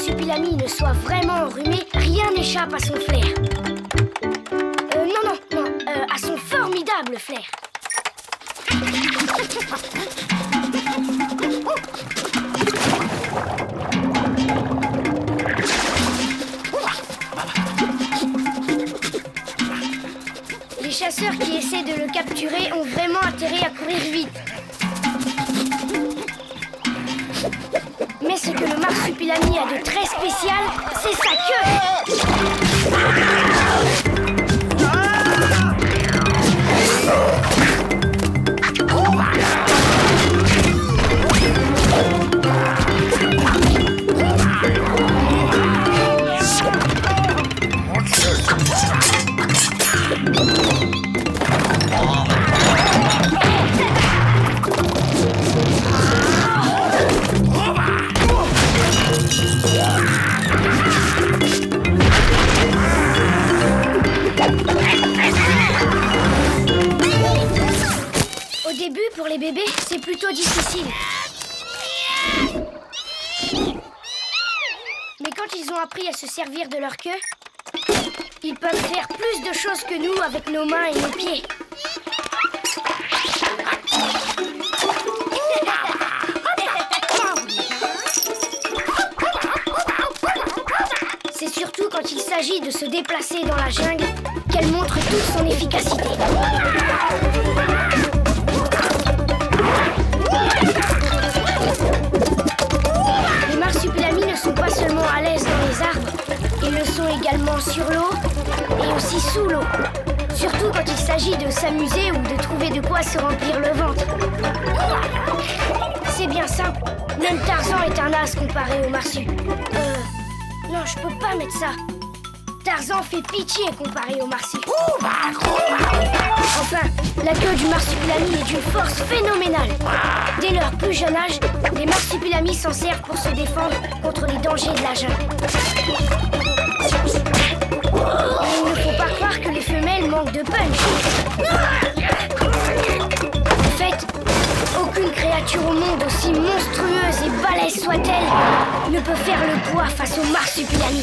marsupilami ne soit vraiment enrhumé, rien n'échappe à son flair. Non, à son formidable flair. Les chasseurs qui essaient de le capturer ont vraiment intérêt à courir vite. Mais ce que le marsupilami a de très spécial, c'est sa queue. Au début, pour les bébés, c'est plutôt difficile. Mais quand ils ont appris à se servir de leur queue, ils peuvent faire plus de choses que nous avec nos mains et nos pieds. C'est surtout quand il s'agit de se déplacer dans la jungle qu'elle montre toute son efficacité. Les marsupilamis ne sont pas seulement à l'aise dans les arbres, ils le sont également sur l'eau et aussi sous l'eau. Surtout quand il s'agit de s'amuser ou de trouver de quoi se remplir le ventre. C'est bien simple, même Tarzan est un as comparé au marsu. Non, je peux pas mettre ça. Tarzan fait pitié comparé au marsu. Enfin, la queue du marsupilami est d'une force phénoménale. Dès leur plus jeune âge, les marsupilamis s'en servent pour se défendre contre les dangers de la jungle. Mais il ne faut pas croire que les femelles manquent de punch. En fait, aucune créature au monde, aussi monstrueuse et balèze soit-elle, ne peut faire le poids face au marsupilami.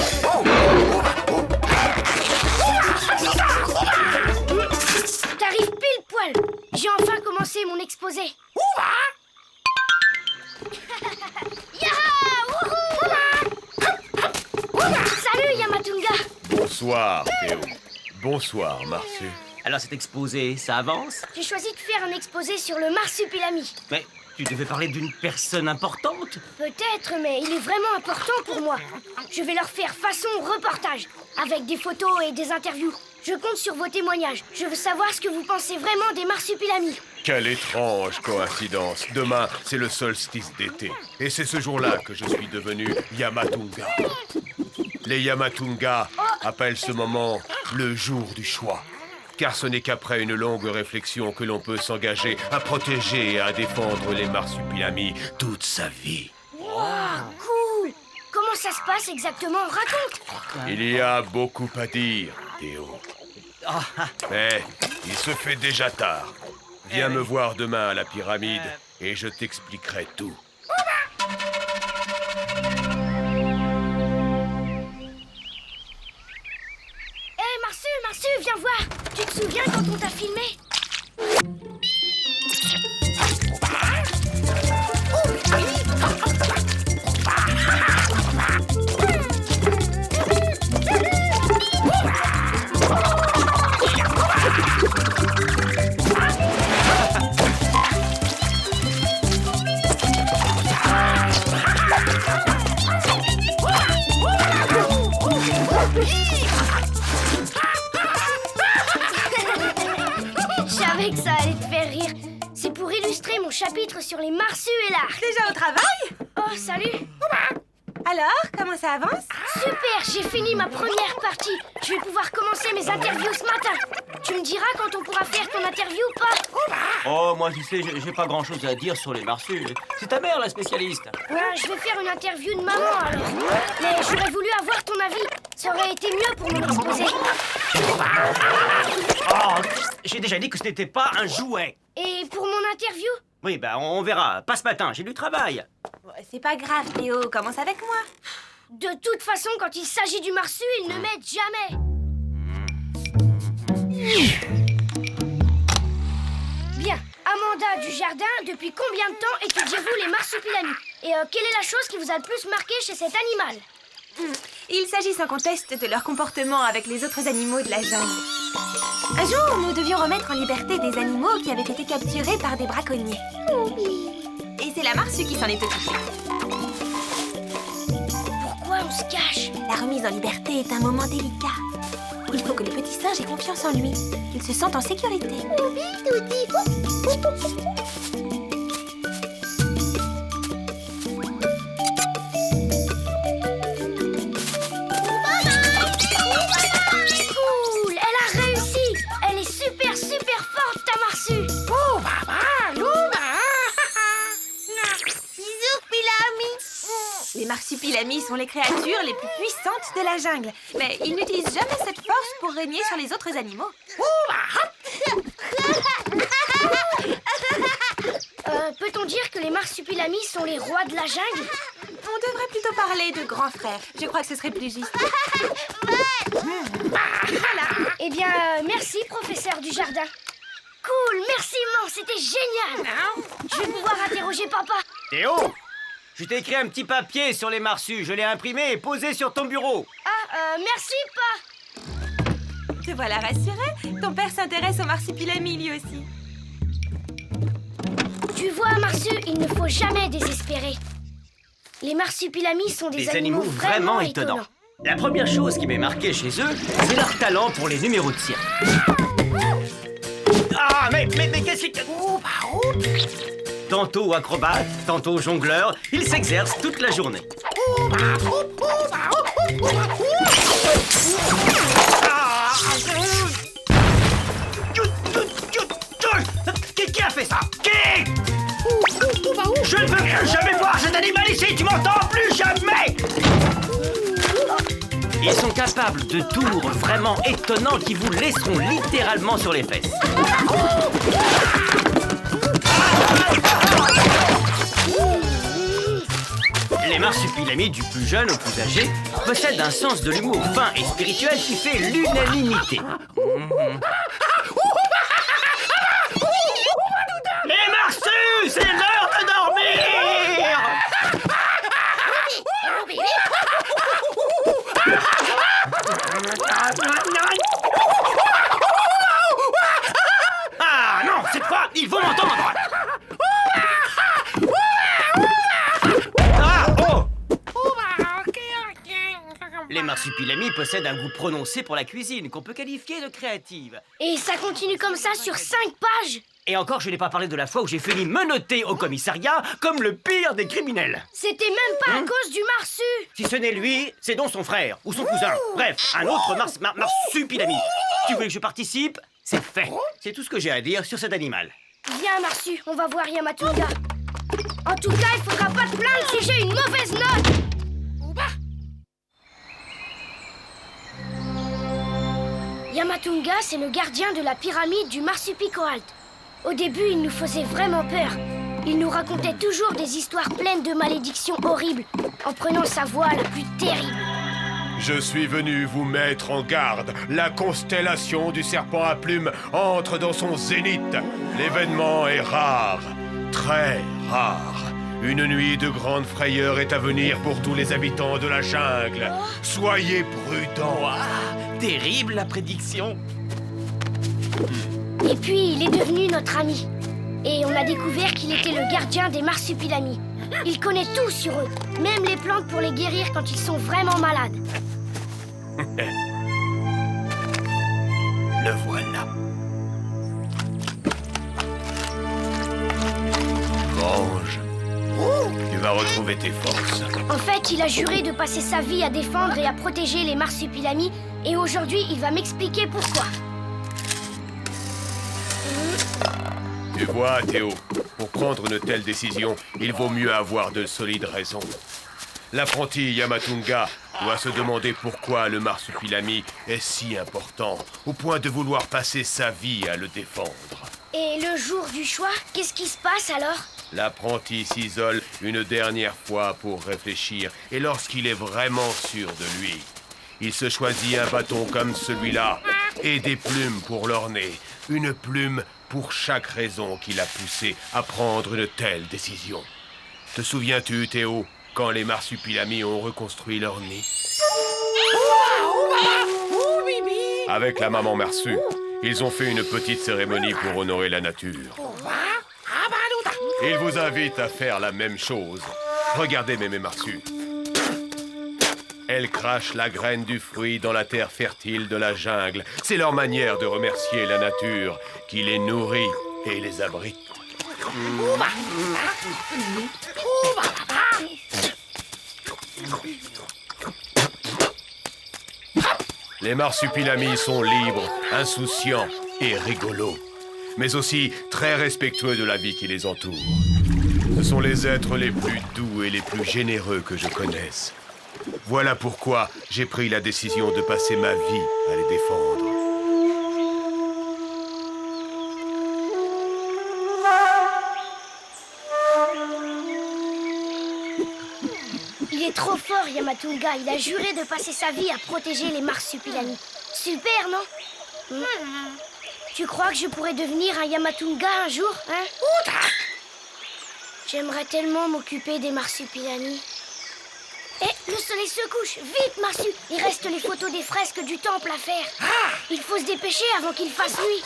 T'arrives pile poil. J'ai enfin commencé mon exposé. Salut Yamatunga. Bonsoir, Théo. Bonsoir, Marsu. Alors cet exposé, ça avance? J'ai choisi de faire un exposé sur le marsupilami. Mais tu devais parler d'une personne importante. Peut-être, mais il est vraiment important pour moi. Je vais leur faire façon reportage, avec des photos et des interviews. Je compte sur vos témoignages. Je veux savoir ce que vous pensez vraiment des marsupilamis. Quelle étrange coïncidence. Demain, c'est le solstice d'été. Et c'est ce jour-là que je suis devenu Yamatunga. Les Yamatunga appellent ce moment le jour du choix. Car ce n'est qu'après une longue réflexion que l'on peut s'engager à protéger et à défendre les marsupilamis toute sa vie. Wow, cool. Comment ça se passe exactement? Raconte. Il y a beaucoup à dire, Théo. Mais il se fait déjà tard. Viens me voir demain à la pyramide et je t'expliquerai tout. Hé, Marsu, viens voir. Tu te souviens quand on t'a filmé? Je savais que ça allait te faire rire. C'est pour illustrer mon chapitre sur les marsus et l'art. Déjà au travail? Oh, salut. Alors, comment ça avance? Super, j'ai fini ma première partie. Je vais pouvoir commencer mes interviews ce matin. Tu me diras quand on pourra faire ton interview ou pas? Oh, moi tu sais, j'ai pas grand-chose à dire sur les marsus. C'est ta mère la spécialiste. Ouais, je vais faire une interview de maman alors. Mais j'aurais voulu avoir ton avis. Ça aurait été mieux pour mon exposé. Oh, j'ai déjà dit que ce n'était pas un jouet. Et pour mon interview? Oui, on verra. Pas ce matin, j'ai du travail. C'est pas grave, Théo. Commence avec moi. De toute façon, quand il s'agit du marsu, ils ne m'aident jamais. Bien, Amanda du jardin, depuis combien de temps étudiez-vous les marsupilamis? Et quelle est la chose qui vous a le plus marqué chez cet animal? Il s'agit sans conteste de leur comportement avec les autres animaux de la jungle. Un jour, nous devions remettre en liberté des animaux qui avaient été capturés par des braconniers. Et c'est la marsue qui s'en est occupée. Pourquoi on se cache? La remise en liberté est un moment délicat. Il faut que le petit singe ait confiance en lui, qu'il se sente en sécurité. Cool, elle a réussi. Elle est super, super forte, ta marsue. Les marsupilamis sont les créatures les plus puissantes de la jungle. Mais ils n'utilisent jamais cette force pour régner sur les autres animaux. Peut-on dire que les marsupilamis sont les rois de la jungle? On devrait plutôt parler de grands frères. Je crois que ce serait plus juste. Eh bien, merci, professeur du jardin. Cool, merci, man, c'était génial. Je vais pouvoir interroger papa. Théo, je t'ai écrit un petit papier sur les marsus. Je l'ai imprimé et posé sur ton bureau. Ah, merci, pa. Te voilà rassuré. Ton père s'intéresse aux marsupilamis lui aussi. Tu vois, Marsu, il ne faut jamais désespérer. Les marsupilamis sont des animaux vraiment étonnants. La première chose qui m'est marquée chez eux, c'est leur talent pour les numéros de cirque. Ah, mais qu'est-ce que... Tantôt acrobate, tantôt jongleur, ils s'exercent toute la journée. Qui a fait ça? Qui? Je ne veux plus jamais voir cet animal ici, tu m'entends? Plus jamais! Ils sont capables de tours vraiment étonnants qui vous laisseront littéralement sur les fesses. Les marsupilamis du plus jeune au plus âgé possèdent un sens de l'humour fin et spirituel qui fait l'unanimité. Les marsus, c'est l'heure de dormir! Ah non, cette fois, ils vont m'entendre! Ah, oh! Les marsupilamis possèdent un goût prononcé pour la cuisine qu'on peut qualifier de créative. Et ça continue comme ça sur 5 pages? Et encore, je n'ai pas parlé de la fois où j'ai fini menotté au commissariat comme le pire des criminels. C'était même pas à cause du marsu. Si ce n'est lui, c'est donc son frère ou son cousin. Bref, un autre marsupilami. Tu voulais que je participe? C'est fait. C'est tout ce que j'ai à dire sur cet animal. Viens, Marsu, on va voir Yamatunga. En tout cas, il faudra pas te plaindre si j'ai une mauvaise note. Yamatunga, c'est le gardien de la pyramide du Marsupicoalt. Au début, il nous faisait vraiment peur. Il nous racontait toujours des histoires pleines de malédictions horribles, en prenant sa voix la plus terrible. Je suis venu vous mettre en garde. La constellation du serpent à plumes entre dans son zénith. L'événement est rare, très rare. Une nuit de grande frayeur est à venir pour tous les habitants de la jungle. Soyez prudents. Terrible la prédiction. Et puis, il est devenu notre ami. Et on a découvert qu'il était le gardien des marsupilamis. Il connaît tout sur eux, même les plantes pour les guérir quand ils sont vraiment malades. Le voilà. Mange. Tu vas retrouver tes forces. En fait, il a juré de passer sa vie à défendre et à protéger les marsupilamis. Et aujourd'hui, il va m'expliquer pourquoi. Tu vois, Théo, pour prendre une telle décision, il vaut mieux avoir de solides raisons. L'apprenti Yamatunga doit se demander pourquoi le marsupilami est si important, au point de vouloir passer sa vie à le défendre. Et le jour du choix, qu'est-ce qui se passe alors? l'apprenti s'isole une dernière fois pour réfléchir. Et lorsqu'il est vraiment sûr de lui, il se choisit un bâton comme celui-là et des plumes pour l'orner. Une plume pour chaque raison qui l'a poussé à prendre une telle décision. Te souviens-tu, Théo, quand les marsupilamis ont reconstruit leur nid? Avec la maman Marsu, ils ont fait une petite cérémonie pour honorer la nature. Ils vous invitent à faire la même chose. Regardez Mémé Marsu. Elle crache la graine du fruit dans la terre fertile de la jungle. C'est leur manière de remercier la nature qui les nourrit et les abrite. Les marsupilamis sont libres, insouciants et rigolos, mais aussi très respectueux de la vie qui les entoure. Ce sont les êtres les plus doux et les plus généreux que je connaisse. Voilà pourquoi j'ai pris la décision de passer ma vie à les défendre. Il est trop fort, Yamatunga. Il a juré de passer sa vie à protéger les marsupilamis. Super, non? Tu crois que je pourrais devenir un Yamatunga un jour, hein? J'aimerais tellement m'occuper des marsupilamis. Eh, le soleil se couche. Vite, Marsu. Il reste les photos des fresques du temple à faire. Il faut se dépêcher avant qu'il fasse nuit.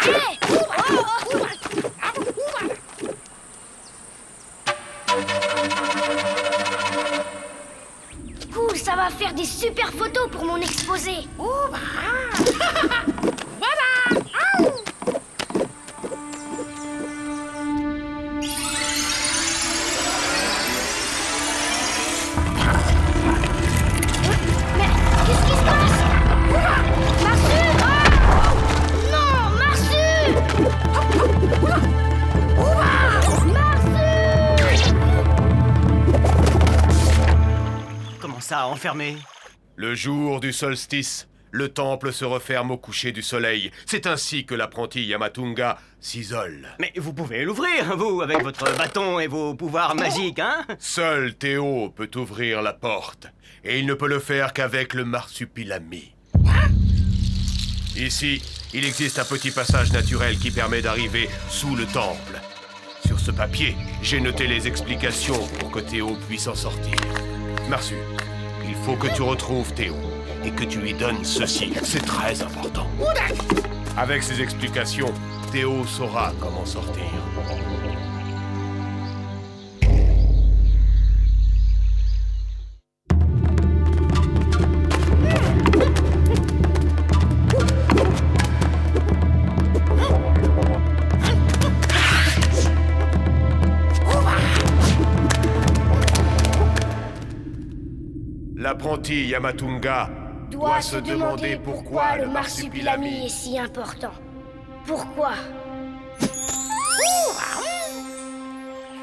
Hey! Cool, ça va faire des super photos pour mon exposé. Mais qu'est-ce qui se passe? Marsu! Non, Marsu! Comment ça, enfermé? Le jour du solstice, le temple se referme au coucher du soleil. C'est ainsi que l'apprenti Yamatunga s'isole. Mais vous pouvez l'ouvrir, vous, avec votre bâton et vos pouvoirs magiques, hein? Seul Théo peut ouvrir la porte. Et il ne peut le faire qu'avec le marsupilami. Ici, il existe un petit passage naturel qui permet d'arriver sous le temple. Sur ce papier, j'ai noté les explications pour que Théo puisse en sortir. Marsu, il faut que tu retrouves Théo et que tu lui donnes ceci. C'est très important. Avec ces explications, Théo saura comment sortir. L'apprenti Yamatunga doit se demander pourquoi le marsupilami est si important. Pourquoi?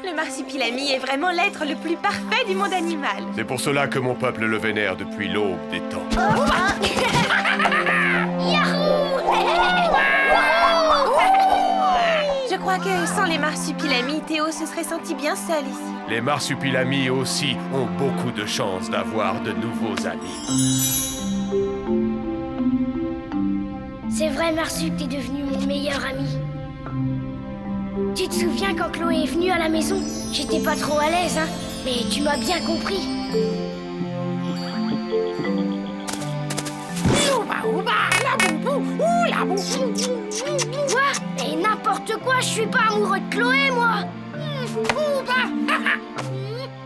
Le marsupilami est vraiment l'être le plus parfait du monde animal. C'est pour cela que mon peuple le vénère depuis l'aube des temps. Je crois que sans les marsupilamis, Théo se serait senti bien seul ici. Les marsupilamis aussi ont beaucoup de chances d'avoir de nouveaux amis. C'est vrai, Marsu, que t'es devenu mon meilleur ami. Tu te souviens quand Chloé est venue à la maison? J'étais pas trop à l'aise, hein, mais tu m'as bien compris. Quoi? Et n'importe quoi, je suis pas amoureux de Chloé, moi.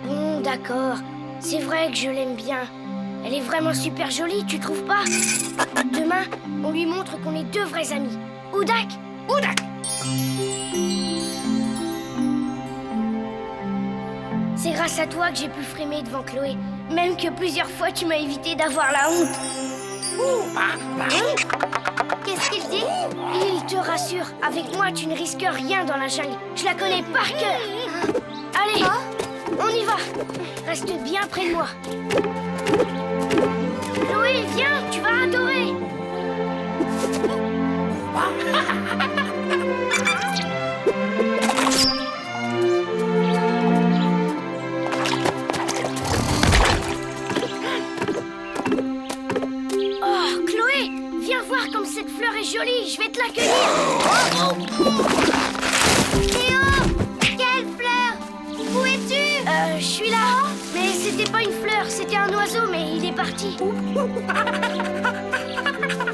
Bon, d'accord. C'est vrai que je l'aime bien. Elle est vraiment super jolie, tu trouves pas? Demain, on lui montre qu'on est deux vrais amis. Oudak? Oudak! C'est grâce à toi que j'ai pu frimer devant Chloé. Même que plusieurs fois, tu m'as évité d'avoir la honte. Qu'est-ce qu'il dit? Il te rassure. Avec moi, tu ne risques rien dans la jungle. Je la connais par cœur. Allez, on y va. Reste bien près de moi. Chloé, viens, tu vas adorer. Oh, Chloé, viens voir comme cette fleur est jolie, je vais te l'accueillir. Théo! Quelle fleur? Où es-tu? Je suis là. Mais c'était pas une fleur, c'était un oiseau, mais il est parti.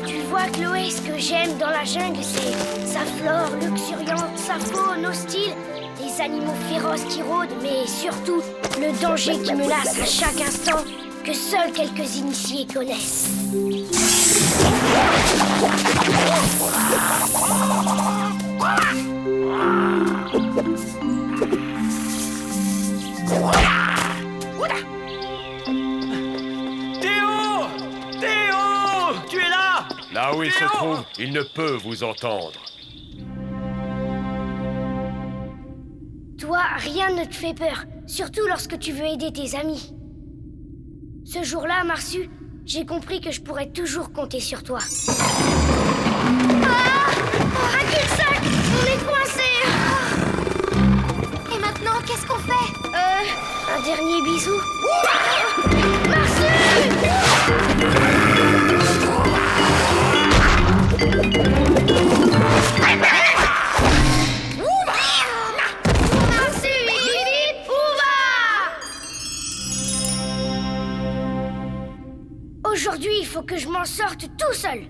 Tu vois, Chloé, ce que j'aime dans la jungle, c'est sa flore luxuriante, sa faune hostile, les animaux féroces qui rôdent, mais surtout le danger qui menace à chaque instant, que seuls quelques initiés connaissent. Théo! Théo! Tu es là? Là où il se Théo! trouve, il ne peut vous entendre. Toi, rien ne te fait peur, surtout lorsque tu veux aider tes amis. Ce jour-là, Marsu, j'ai compris que je pourrais toujours compter sur toi. Un cul-de-sac! On est coincés! Et maintenant, qu'est-ce qu'on fait? Un dernier bisou. Marsu! Marsu, hip, hip, ouva! Aujourd'hui, il faut que je m'en sorte tout seul.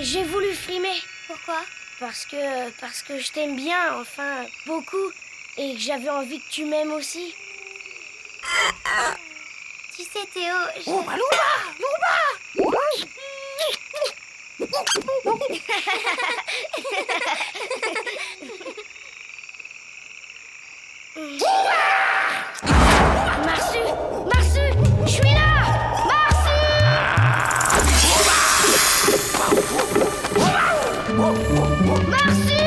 J'ai voulu frimer. Pourquoi? Parce que je t'aime bien, enfin, beaucoup. Et que j'avais envie que tu m'aimes aussi. Tu sais, Théo, Marsu! Marsu! Je suis là! Marsu! Marsu!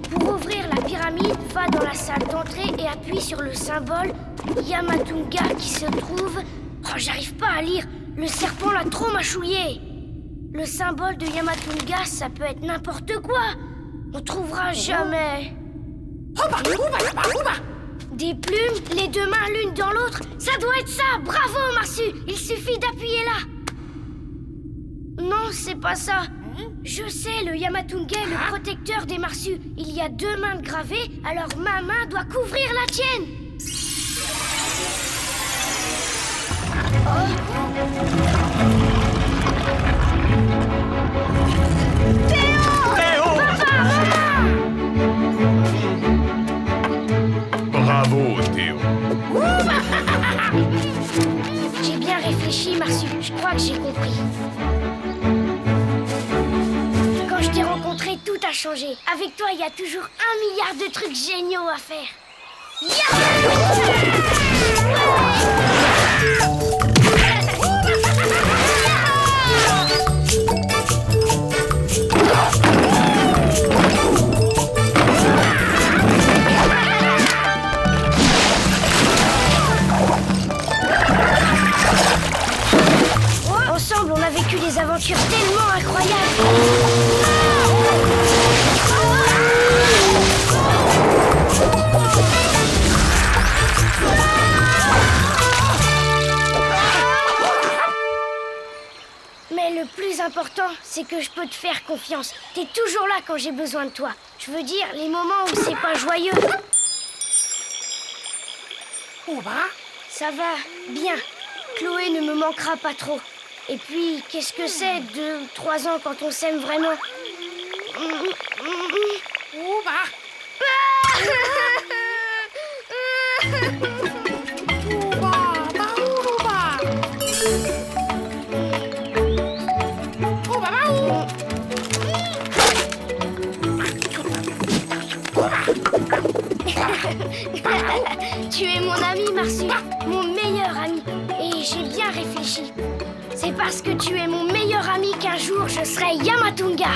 Pour ouvrir la pyramide, va dans la salle d'entrée et appuie sur le symbole Yamatunga qui se trouve... Oh, j'arrive pas à lire. Le serpent l'a trop mâchouillé. Le symbole de Yamatunga, ça peut être n'importe quoi. On trouvera jamais. Des plumes, les deux mains l'une dans l'autre. Ça doit être ça. Bravo, Marsu. Il suffit d'appuyer là. Non, c'est pas ça. Je sais, le Yamatunga est le protecteur des Marsus. Il y a deux mains gravées, alors ma main doit couvrir la tienne. Théo! Bravo, Théo. J'ai bien réfléchi, Marsu. Je crois que j'ai compris. Quand je t'ai rencontré, tout a changé. Avec toi, il y a toujours 1 milliard de trucs géniaux à faire. Ensemble, on a vécu des aventures tellement incroyables. que je peux te faire confiance. T'es toujours là quand j'ai besoin de toi. Je veux dire, les moments où c'est pas joyeux. Ça va, bien. Chloé ne me manquera pas trop. Et puis, qu'est-ce que c'est, 2 ou 3 ans quand on s'aime vraiment? Tu es mon ami, Marsu, mon meilleur ami. Et j'ai bien réfléchi. C'est parce que tu es mon meilleur ami qu'un jour je serai Yamatunga.